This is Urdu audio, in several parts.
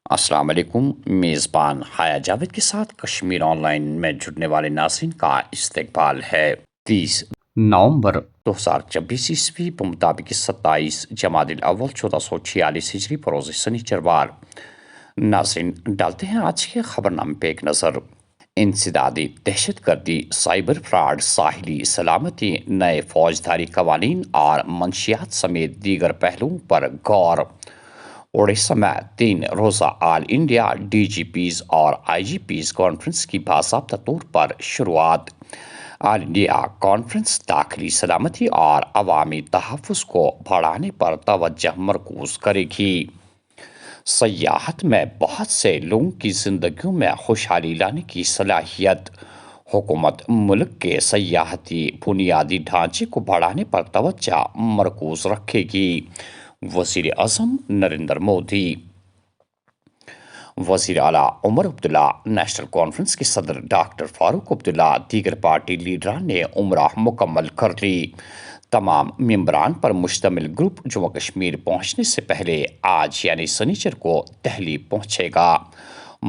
السلام علیکم۔ میزبان حیا جاوید کے ساتھ کشمیر آن لائن میں جڑنے والے ناظرین کا استقبال ہے۔ 30 نومبر 2024 بمطابق 27 الاول 1446 ہجری بروز سنیچروار۔ ناظرین ڈالتے ہیں آج کے خبرنامے پہ ایک نظر۔ انسدادی دہشت گردی، سائبر فراڈ، ساحلی سلامتی، نئے فوجداری قوانین اور منشیات سمیت دیگر پہلوؤں پر غور۔ اڑیسہ میں 3 روزہ آل انڈیا ڈی جی پیز اور آئی جی پیز کانفرنس کی باضابطہ طور پر شروعات۔ آل انڈیا کانفرنس داخلی سلامتی اور عوامی تحفظ کو بڑھانے پر توجہ مرکوز کرے گی۔ سیاحت میں بہت سے لوگوں کی زندگیوں میں خوشحالی لانے کی صلاحیت۔ حکومت ملک کے سیاحتی بنیادی ڈھانچے کو بڑھانے پر توجہ مرکوز رکھے گی۔ وزیر اعظم نریندر مودی۔ وزیر اعلیٰ عمر عبداللہ، نیشنل کانفرنس کے صدر ڈاکٹر فاروق عبداللہ، دیگر پارٹی لیڈران نے عمرہ مکمل کر لی۔ تمام ممبران پر مشتمل گروپ جموں کشمیر پہنچنے سے پہلے آج یعنی سنیچر کو دہلی پہنچے گا۔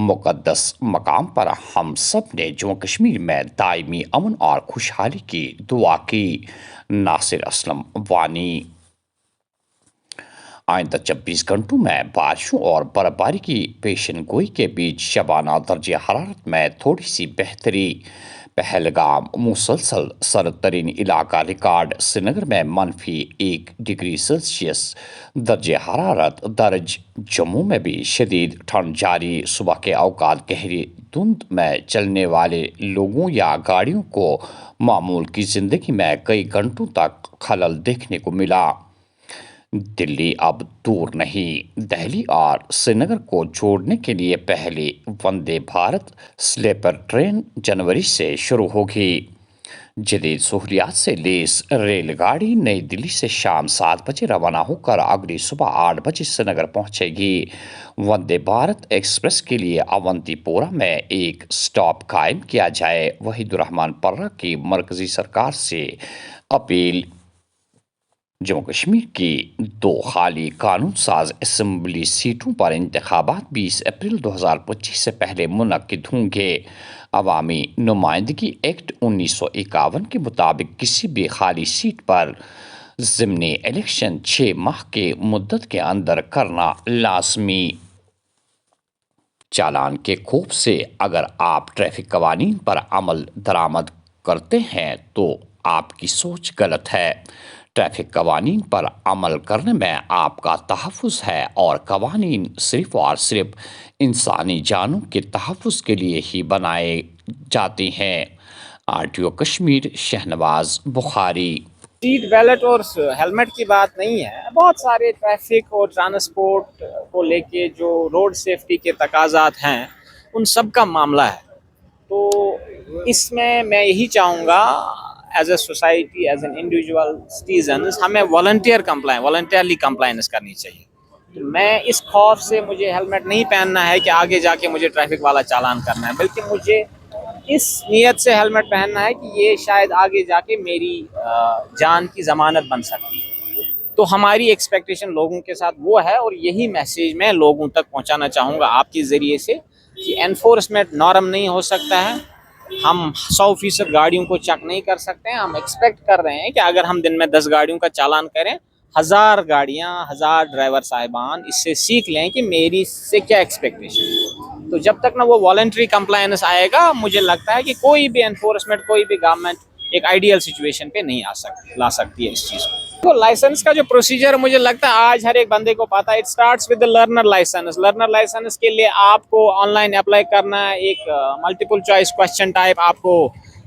مقدس مقام پر ہم سب نے جموں کشمیر میں دائمی امن اور خوشحالی کی دعا کی۔ ناصر اسلم وانی۔ آئندہ 24 گھنٹوں میں بارشوں اور برف باری کی پیشن گوئی کے بیچ شبانہ درجہ حرارت میں تھوڑی سی بہتری۔ پہلگام مسلسل سرد ترین علاقہ ریکارڈ۔ سری نگر میں -1 ڈگری سیلسیس درجہ حرارت درج۔ جموں میں بھی شدید ٹھنڈ جاری۔ صبح کے اوقات گہری دھند میں چلنے والے لوگوں یا گاڑیوں کو معمول کی زندگی میں کئی گھنٹوں تک خلل دیکھنے کو ملا۔ دلی اب دور نہیں۔ دہلی اور سری نگر کو جوڑنے کے لیے پہلی وندے بھارت سلیپر ٹرین جنوری سے شروع ہوگی۔ جدید سہولیات سے لیس ریل گاڑی نئی دلی سے شام 7 بجے روانہ ہو کر اگلی صبح 8 بجے سری نگر پہنچے گی۔ وندے بھارت ایکسپریس کے لیے اونتی پورہ میں ایک سٹاپ قائم کیا جائے۔ وحید الرحمان پرہ کی مرکزی سرکار سے اپیل۔ جموں کشمیر کی 2 خالی قانون ساز اسمبلی سیٹوں پر انتخابات 20 اپریل 2025 سے پہلے منعقد ہوں گے۔ عوامی نمائندگی ایکٹ 1951 کے مطابق کسی بھی خالی سیٹ پر ضمنی الیکشن 6 ماہ کی مدت کے اندر کرنا لازمی۔ چالان کے خوف سے اگر آپ ٹریفک قوانین پر عمل درآمد کرتے ہیں تو آپ کی سوچ غلط ہے۔ ٹریفک قوانین پر عمل کرنے میں آپ کا تحفظ ہے اور قوانین صرف اور صرف انسانی جانوں کے تحفظ کے لیے ہی بنائے جاتے ہیں۔ RTO کشمیر شہنواز بخاری۔ سیٹ بیلٹ اور ہیلمٹ کی بات نہیں ہے، بہت سارے ٹریفک اور ٹرانسپورٹ کو لے کے جو روڈ سیفٹی کے تقاضات ہیں ان سب کا معاملہ ہے۔ تو اس میں یہی چاہوں گا as a society, as an individual citizens, ہمیں والنٹیئرلی کمپلائنس کرنی چاہیے۔ میں اس خوف سے مجھے ہیلمٹ نہیں پہننا ہے کہ آگے جا کے مجھے ٹریفک والا چالان کرنا ہے، بلکہ مجھے اس نیت سے ہیلمٹ پہننا ہے کہ یہ شاید آگے جا کے میری جان کی ضمانت بن سکتی ہے۔ تو ہماری ایکسپیکٹیشن لوگوں کے ساتھ وہ ہے، اور یہی میسیج میں لوگوں تک پہنچانا چاہوں گا آپ کے ذریعے سے کہ انفورسمنٹ نارم نہیں ہو سکتا ہے۔ ہم 100% گاڑیوں کو چیک نہیں کر سکتے ہیں۔ ہم ایکسپیکٹ کر رہے ہیں کہ اگر ہم دن میں 10 گاڑیوں کا چالان کریں، 1000 گاڑیاں، 1000 ڈرائیور صاحبان اس سے سیکھ لیں کہ میری سے کیا ایکسپیکٹیشن ہے۔ تو جب تک نہ وہ والنٹری کمپلائنس آئے گا، مجھے لگتا ہے کہ کوئی بھی انفورسمنٹ، کوئی بھی گورنمنٹ ایک آئیڈیل سچویشن پہ نہیں لا سکتی ہے اس چیز کو۔ تو لائسنس کا جو پروسیجر مجھے لگتا ہے آج ہر ایک بندے کو پتا ہے۔ It starts with learner licence. Learner licence کے لیے آپ کو آن لائن اپلائی کرنا ہے، ایک ملٹیپل چوائس کوسچن ٹائپ آپ کو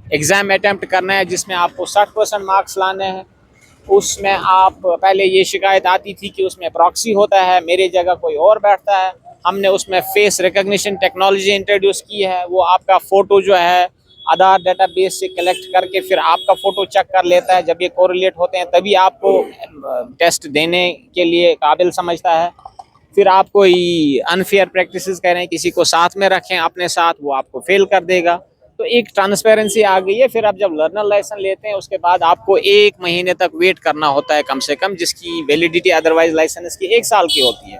ایگزام اٹیمپٹ کرنا ہے جس میں آپ کو 60% مارکس لانے ہیں۔ اس میں آپ پہلے یہ شکایت آتی تھی کہ اس میں پراکسی ہوتا ہے، میرے جگہ کوئی اور بیٹھتا ہے۔ ہم نے اس میں فیس ریکگنیشن ٹیکنالوجی انٹروڈیوس کی ہے، وہ آپ کا فوٹو جو ہے آدھار ڈیٹا بیس سے کلیکٹ کر کے پھر آپ کا فوٹو چیک کر لیتا ہے۔ جب یہ کوریلیٹ ہوتے ہیں تبھی آپ کو ٹیسٹ دینے کے لیے قابل سمجھتا ہے۔ پھر آپ کوئی انفیئر پریکٹسز کہہ رہے ہیں کسی کو ساتھ میں رکھیں اپنے ساتھ، وہ آپ کو فیل کر دے گا۔ تو ایک ٹرانسپیرنسی آ گئی ہے۔ پھر آپ جب لرنر لائسنس لیتے ہیں اس کے بعد آپ کو 1 مہینے تک ویٹ کرنا ہوتا ہے کم سے کم، جس کی ویلیڈیٹی ادروائز لائسنس کی 1 سال کی ہوتی ہے۔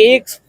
1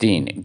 3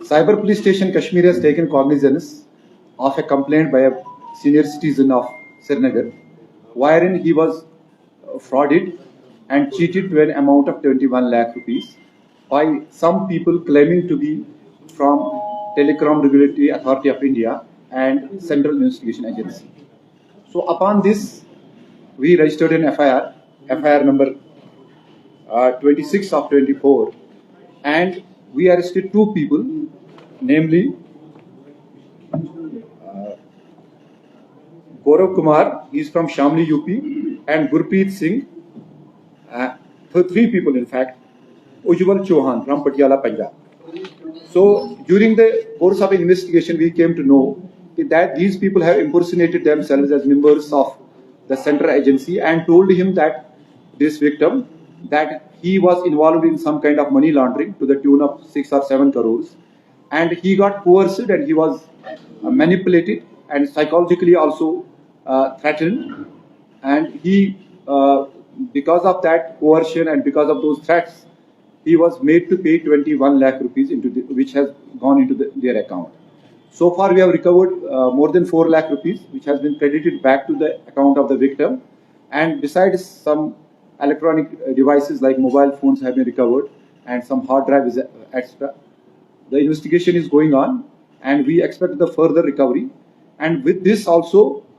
Cyber Police Station Kashmir has taken cognizance of a complaint by a senior citizen of Srinagar, wherein he was frauded and cheated to an amount of 21 lakh rupees by some people claiming to be from Telecom Regulatory Authority of India and Central Investigation Agency. So upon this, we registered an FIR number 26 of 24, and we arrested 2 people, namely Gaurav Kumar, he is from Shamli, UP, and Gurpreet Singh, 3 people in fact, Ujjwal Chauhan from Patiala, Punjab. So during the course of investigation, we came to know that these people have impersonated themselves as members of the central agency and told him that this victim, that he was involved in some kind of money laundering to the tune of 6 or 7 crores, and he got coerced and he was manipulated and psychologically also threatened, and he because of that coercion and because of those threats, he was made to pay 21 lakh rupees which has gone into their account. So far we have recovered more than 4 lakh rupees, which has been credited back to the account of the victim, and besides some electronic devices like mobile phones have been recovered and some hard drives extra. The investigation is going on and we expect the further recovery. And with this also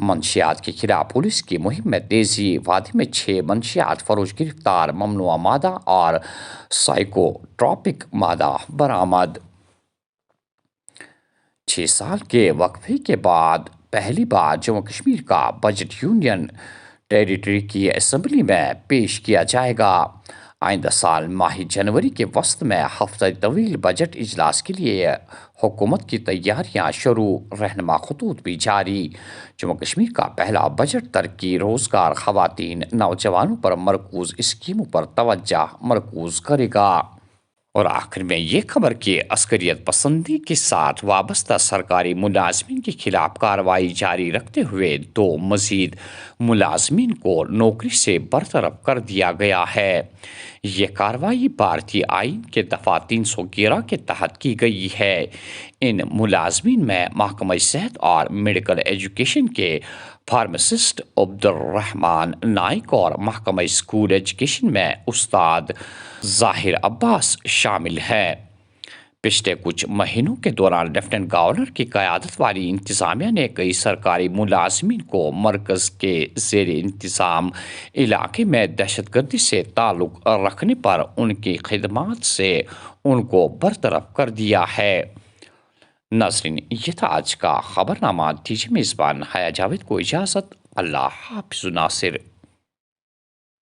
منشیات کے خلاف پولیس کی مہم میں تیزی، وادی میں 6 منشیات فروش گرفتار، ممنوعہ مادہ اور سائیکوٹراپک مادہ برآمد۔ 6 سال کے وقفے کے بعد پہلی بار جموں کشمیر کا بجٹ یونین ٹیریٹری کی اسمبلی میں پیش کیا جائے گا۔ آئندہ سال ماہ جنوری کے وسط میں ہفتہ طویل بجٹ اجلاس کے لیے حکومت کی تیاریاں شروع، رہنما خطوط بھی جاری۔ جموں کشمیر کا پہلا بجٹ ترقی، روزگار، خواتین، نوجوانوں پر مرکوز اسکیموں پر توجہ مرکوز کرے گا۔ اور آخر میں یہ خبر کہ عسکریت پسندی کے ساتھ وابستہ سرکاری ملازمین کے خلاف کارروائی جاری رکھتے ہوئے 2 مزید ملازمین کو نوکری سے برطرف کر دیا گیا ہے۔ یہ کارروائی بھارتی آئین کے دفعہ 311 کے تحت کی گئی ہے۔ ان ملازمین میں محکمہ صحت اور میڈیکل ایجوکیشن کے فارماسسٹ عبد الرحمان نائک اور محکمہ اسکول ایجوکیشن میں استاد ظاہر عباس شامل ہیں۔ پچھلے کچھ مہینوں کے دوران لیفٹیننٹ گورنر کی قیادت والی انتظامیہ نے کئی سرکاری ملازمین کو مرکز کے زیر انتظام علاقے میں دہشت گردی سے تعلق رکھنے پر ان کی خدمات سے ان کو برطرف کر دیا ہے۔ ناظرین، یہ تھا آج کا خبرنامہ۔ دیجیے میزبان حیا جاوید کو اجازت۔ اللہ حافظ ناصر۔